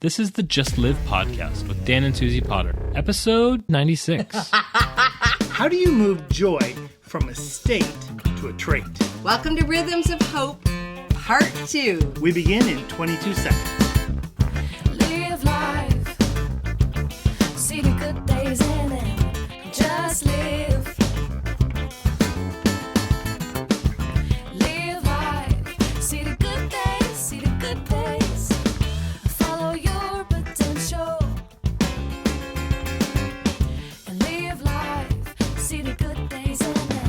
This is the Just Live podcast with Dan and Suzie Potter, episode 96. How do you move joy from a state to a trait? Welcome to Rhythms of Hope, Part 2. We begin in 22 seconds. Live life, see the good days in it, just live. Live life, see the good days, see the good days. Follow your potential. And live life, see the good days in it.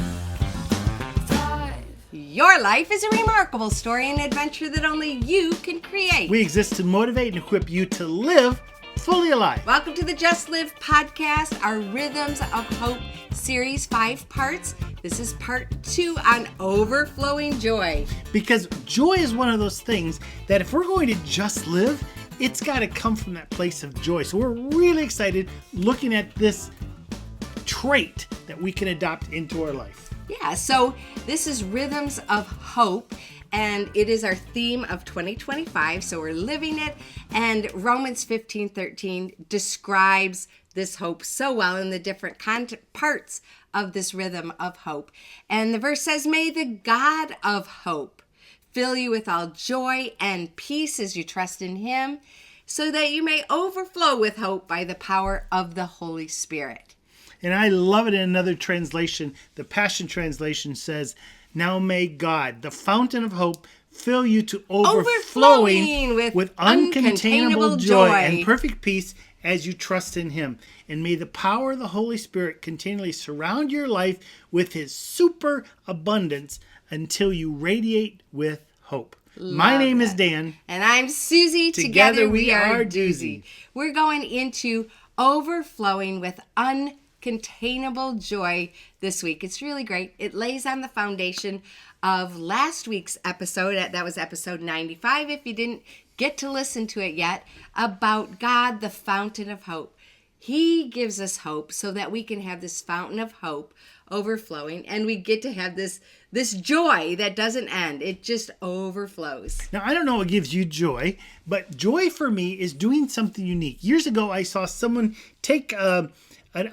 Thrive. Your life is a remarkable story and adventure that only you can create. We exist to motivate and equip you to live fully alive. Welcome to the Just Live podcast, our Rhythms of Hope series, 5 parts. This is part 2 on overflowing joy. Because joy is one of those things that if we're going to just live, it's got to come from that place of joy. So we're really excited looking at this trait that we can adopt into our life. Yeah, so this is Rhythms of Hope, and it is our theme of 2025, so we're living it, and Romans 15:13 describes this hope so well in the different parts of this rhythm of hope. And the verse says, "May the God of hope fill you with all joy and peace as you trust in him, so that you may overflow with hope by the power of the Holy Spirit." And I love it in another translation. The Passion Translation says, "Now may God, the fountain of hope, fill you to overflowing with uncontainable joy and perfect peace as you trust in him. And may the power of the Holy Spirit continually surround your life with his super abundance until you radiate with hope." My name is Dan. And I'm Suzie. Together we are Doozy. We're going into overflowing with uncontainable joy this week. It's really great. It lays on the foundation of last week's episode. That was episode 95, if you didn't get to listen to it yet, about God, the fountain of hope. He gives us hope so that we can have this fountain of hope overflowing, and we get to have this joy that doesn't end. It just overflows. Now, I don't know what gives you joy, but joy for me is doing something unique. Years ago, I saw someone take an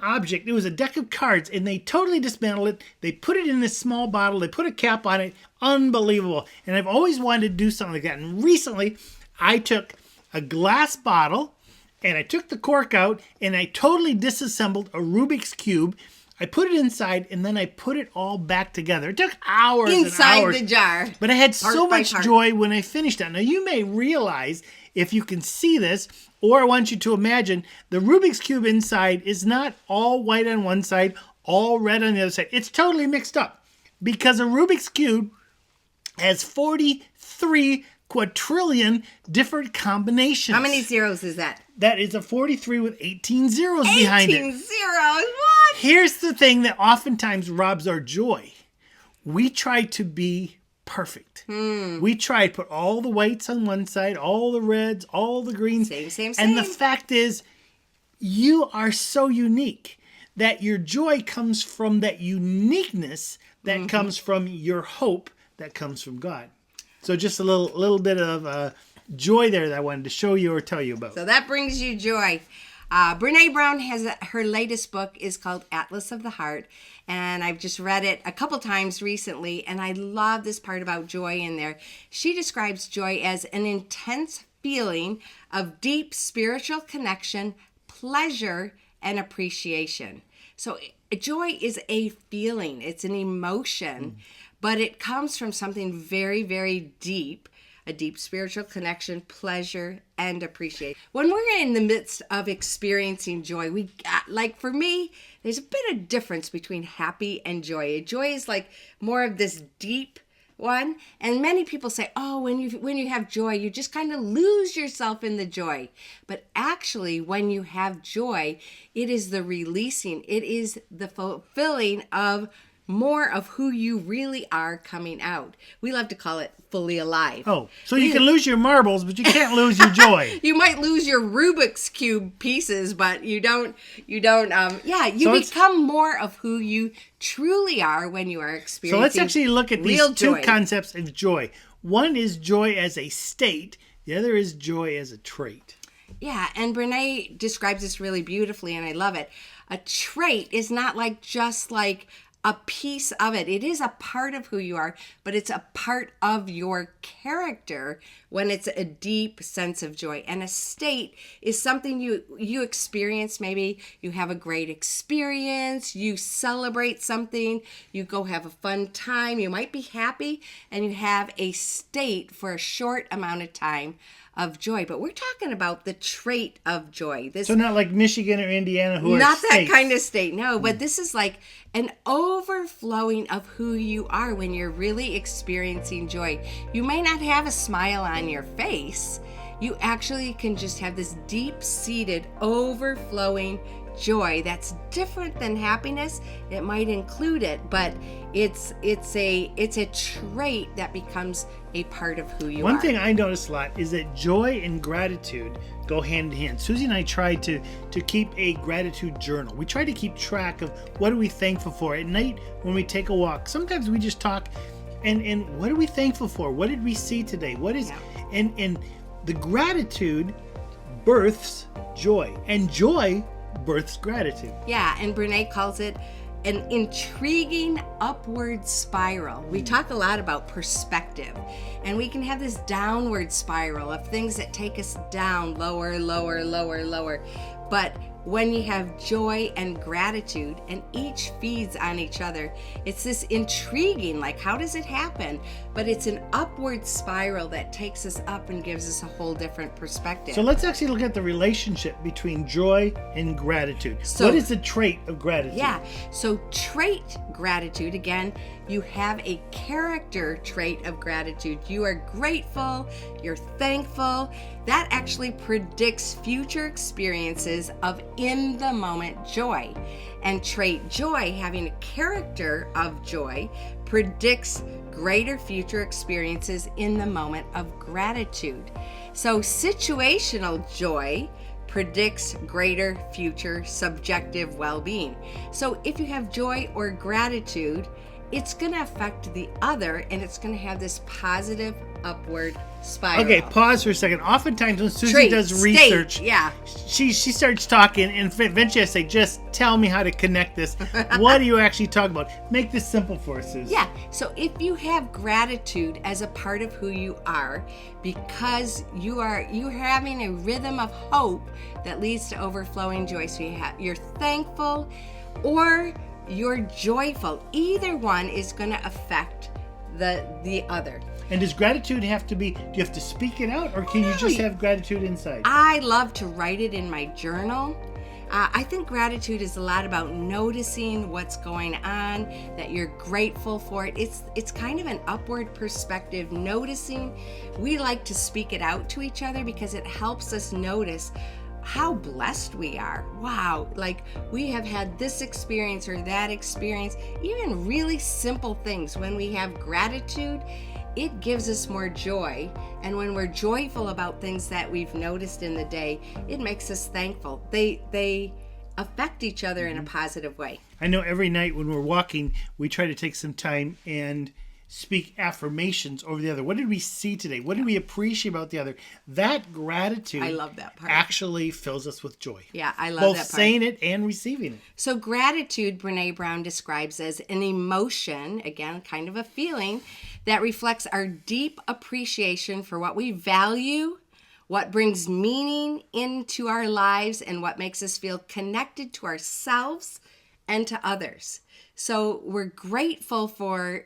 object. It was a deck of cards, and they totally dismantled it. They put it in this small bottle. They put a cap on it. Unbelievable. And I've always wanted to do something like that. And recently, I took a glass bottle, and I took the cork out, and I totally disassembled a Rubik's Cube. I put it inside, and then I put it all back together. It took hours inside and hours. the jar. But I had Part so by much part. joy when I finished it. Now, you may realize, if you can see this, or I want you to imagine, the Rubik's Cube inside is not all white on one side, all red on the other side. It's totally mixed up because a Rubik's Cube has 43 quadrillion different combinations. How many zeros is that? That is a 43 with 18 zeros behind 18 it. zeros. What? Here's the thing that oftentimes robs our joy. We try to be perfect. We try to put all the whites on one side, all the reds, all the greens. Same. And the fact is, you are so unique that your joy comes from that uniqueness that comes from your hope that comes from God. So just a little bit of joy there that I wanted to show you or tell you about. So that brings you joy. Brene Brown has her latest book is called Atlas of the Heart, and I've just read it a couple times recently, and I love this part about joy in there. She describes joy as an intense feeling of deep spiritual connection, pleasure, and appreciation. So joy is a feeling, it's an emotion, but it comes from something very, very deep. A deep spiritual connection, pleasure, and appreciation. When we're in the midst of experiencing joy, for me, there's a bit of difference between happy and joy. Joy is like more of this deep one, and many people say, "Oh, when you have joy, you just kind of lose yourself in the joy." But actually, when you have joy, it is the releasing, it is the fulfilling of more of who you really are coming out. We love to call it fully alive. Oh, so you can lose your marbles, but you can't lose your joy. You might lose your Rubik's Cube pieces, but you become more of who you truly are when you are experiencing. So let's actually look at these real two joy. concepts of joy. One is joy as a state. The other is joy as a trait. Yeah, and Brene describes this really beautifully, and I love it. A trait is not like just like a piece of it. It is a part of who you are, but it's a part of your character when it's a deep sense of joy. And a state is something you experience. Maybe you have a great experience, you celebrate something, you go have a fun time, you might be happy, and you have a state for a short amount of time of joy. But we're talking about the trait of joy. This So not like Michigan or Indiana who are not that states. kind of state, no, but this is like an overflowing of who you are when you're really experiencing joy. You may not have a smile on your face. You actually can just have this deep-seated, overflowing joy that's different than happiness. It might include it, but it's a trait that becomes a part of who you are. One thing I notice a lot is that joy and gratitude go hand in hand. Susie and I tried to keep a gratitude journal. We try to keep track of what are we thankful for at night when we take a walk. Sometimes we just talk and what are we thankful for? What did we see today? What is and the gratitude births joy, and joy births gratitude. Yeah, and Brene calls it an intriguing upward spiral. We talk a lot about perspective, and we can have this downward spiral of things that take us down, lower, lower, lower, lower. But when you have joy and gratitude, and each feeds on each other, it's this intriguing, like, how does it happen? But it's an upward spiral that takes us up and gives us a whole different perspective. So let's actually look at the relationship between joy and gratitude. So- what is the trait of gratitude? Yeah, so trait gratitude, again, you have a character trait of gratitude. You are grateful, you're thankful. That actually predicts future experiences of in the moment joy. And trait joy, having a character of joy, predicts greater future experiences in the moment of gratitude. So situational joy predicts greater future subjective well-being. So if you have joy or gratitude, it's going to affect the other, and it's going to have this positive upward spiral. Okay, pause for a second. Oftentimes when Susie Trait, does state, research, yeah. she starts talking, and eventually I say, just tell me how to connect this. What are you actually talking about? Make this simple for us, Susie. Yeah, so if you have gratitude as a part of who you are, because you're having a rhythm of hope that leads to overflowing joy. So you're thankful or you're joyful. Either one is going to affect the other. And does gratitude have to be, do you have to speak it out, or can you just have gratitude inside? I love to write it in my journal. I think gratitude is a lot about noticing what's going on, that you're grateful for it. It's kind of an upward perspective, noticing. We like to speak it out to each other because it helps us notice how blessed we are. Wow, like we have had this experience or that experience, even really simple things. When we have gratitude, it gives us more joy. And when we're joyful about things that we've noticed in the day, it makes us thankful. They affect each other in a positive way. I know every night when we're walking, we try to take some time and speak affirmations over the other. What did we see today? What did we appreciate about the other? That gratitude, I love that part. actually fills us with joy. Yeah, I love Both that part. saying it and receiving it. So gratitude, Brene Brown describes as an emotion, again, kind of a feeling, that reflects our deep appreciation for what we value, what brings meaning into our lives, and what makes us feel connected to ourselves and to others. So we're grateful for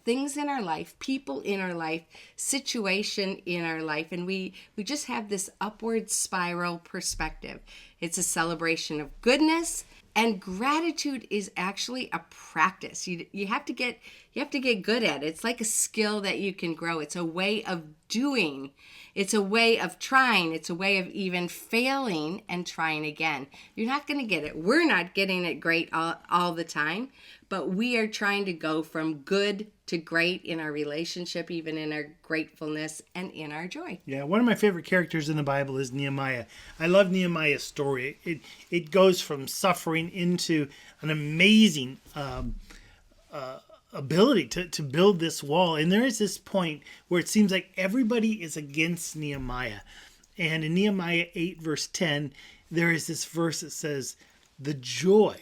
things in our life, people in our life, situation in our life, and we just have this upward spiral perspective. It's a celebration of goodness, and gratitude is actually a practice. You have to get good at it. It's like a skill that you can grow. It's a way of doing. It's a way of trying. It's a way of even failing and trying again. You're not going to get it. We're not getting it great all the time, but we are trying to go from good to great in our relationship, even in our gratefulness and in our joy. Yeah, one of my favorite characters in the Bible is Nehemiah. I love Nehemiah's story. It goes from suffering into an amazing ability to build this wall. And there is this point where it seems like everybody is against Nehemiah. And in Nehemiah 8, verse 10, there is this verse that says, the joy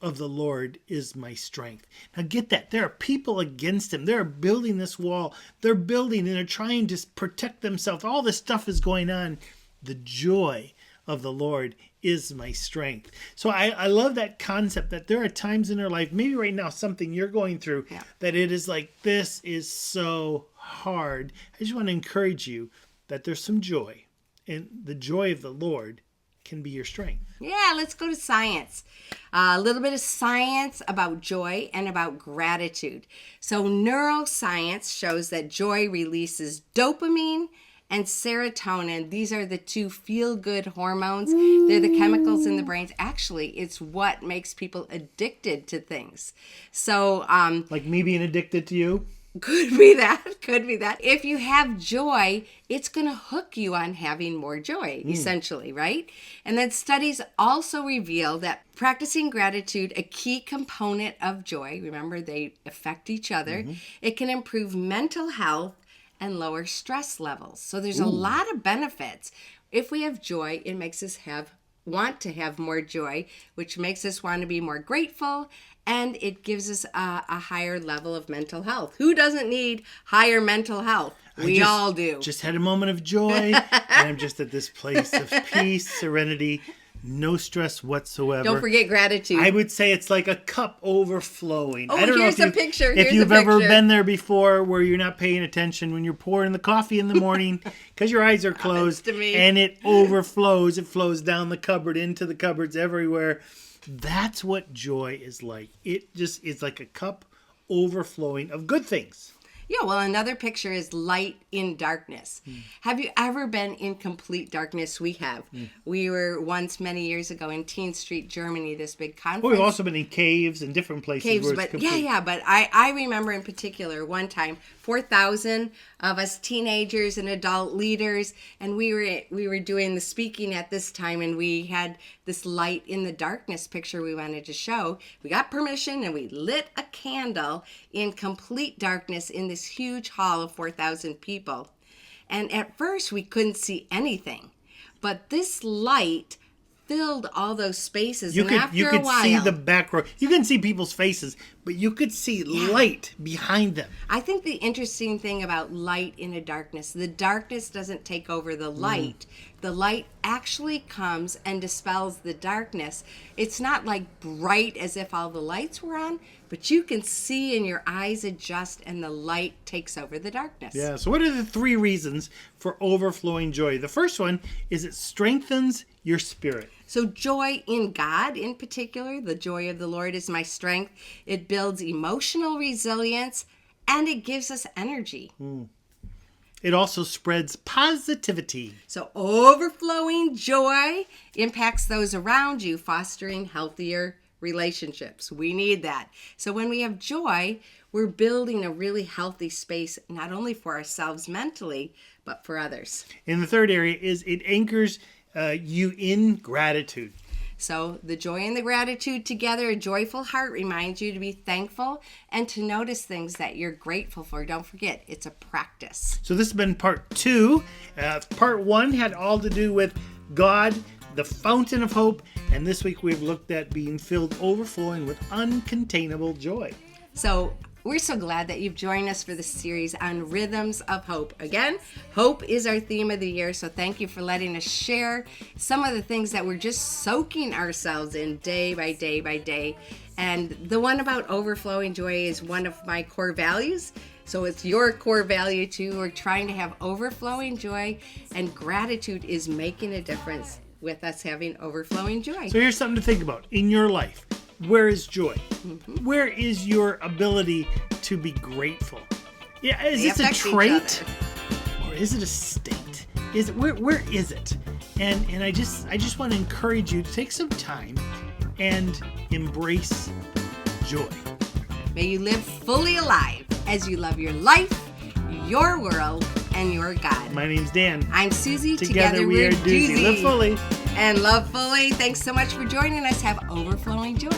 of the Lord is my strength. Now get that. There are people against him. They're building this wall. They're building and they're trying to protect themselves. All this stuff is going on. The joy of the Lord is my strength. So I love that concept that there are times in our life, maybe right now, something you're going through, that it is like, this is so hard. I just want to encourage you that there's some joy, and the joy of the Lord can be your strength. Yeah, let's go to science. A little bit of science about joy and about gratitude. So neuroscience shows that joy releases dopamine and serotonin. These are the two feel-good hormones. They're the chemicals in the brains. Actually, it's what makes people addicted to things. So, like me being addicted to you? Could be that. If you have joy, it's going to hook you on having more joy, essentially, right? And then studies also reveal that practicing gratitude, a key component of joy, remember they affect each other, it can improve mental health and lower stress levels. So there's a lot of benefits. If we have joy, it makes us want to have more joy, which makes us want to be more grateful, and it gives us a higher level of mental health. Who doesn't need higher mental health? We all do. Just had a moment of joy, and I'm just at this place of peace, serenity, no stress whatsoever. Don't forget gratitude. I would say it's like a cup overflowing. Oh, I don't here's know a picture. If you've ever been there before where you're not paying attention when you're pouring the coffee in the morning because your eyes are closed to me. and it overflows. It flows down the cupboard, into the cupboards, everywhere. That's what joy is like. It just is like a cup overflowing of good things. Yeah, well, another picture is light in darkness. Have you ever been in complete darkness? We have. We were once many years ago in Teen Street, Germany, this big conference. Well, we've also been in caves and different places. Caves, where it's but complete. but I remember in particular one time 4,000 of us teenagers and adult leaders, and we were doing the speaking at this time, and we had this light in the darkness picture we wanted to show. We got permission and we lit a candle in complete darkness in this huge hall of 4,000 people. And at first we couldn't see anything, but this light filled all those spaces. You After could a while, see the back row. You couldn't see people's faces, but you could see light behind them. I think the interesting thing about light in a darkness, the darkness doesn't take over the light. The light actually comes and dispels the darkness. It's not like bright as if all the lights were on, but you can see and your eyes adjust and the light takes over the darkness. Yeah, so what are the 3 reasons for overflowing joy? The first one is it strengthens your spirit. So joy in God in particular, the joy of the Lord is my strength. It builds emotional resilience and it gives us energy. It also spreads positivity. So overflowing joy impacts those around you, fostering healthier relationships. We need that. So when we have joy, we're building a really healthy space, not only for ourselves mentally, but for others. And the third area is it anchors you in gratitude. So the joy and the gratitude together, a joyful heart reminds you to be thankful and to notice things that you're grateful for. Don't forget, it's a practice. So this has been part 2. Part 1 had all to do with God, the fountain of hope. And this week we've looked at being filled overflowing with uncontainable joy. So we're so glad that you've joined us for this series on Rhythms of Hope. Again, hope is our theme of the year, so thank you for letting us share some of the things that we're just soaking ourselves in day by day by day. And the one about overflowing joy is one of my core values. So it's your core value too. We're trying to have overflowing joy, and gratitude is making a difference with us having overflowing joy. So here's something to think about in your life. Where is joy? Where is your ability to be grateful? Yeah, is They this a affect each trait other. or is it a state? Is it where is it? And I just want to encourage you to take some time and embrace joy. May you live fully alive as you love your life, your world, and your God. My name's Dan. I'm Susie. Together we are doozy. Live fully. And love fully. Thanks so much for joining us. Have overflowing joy.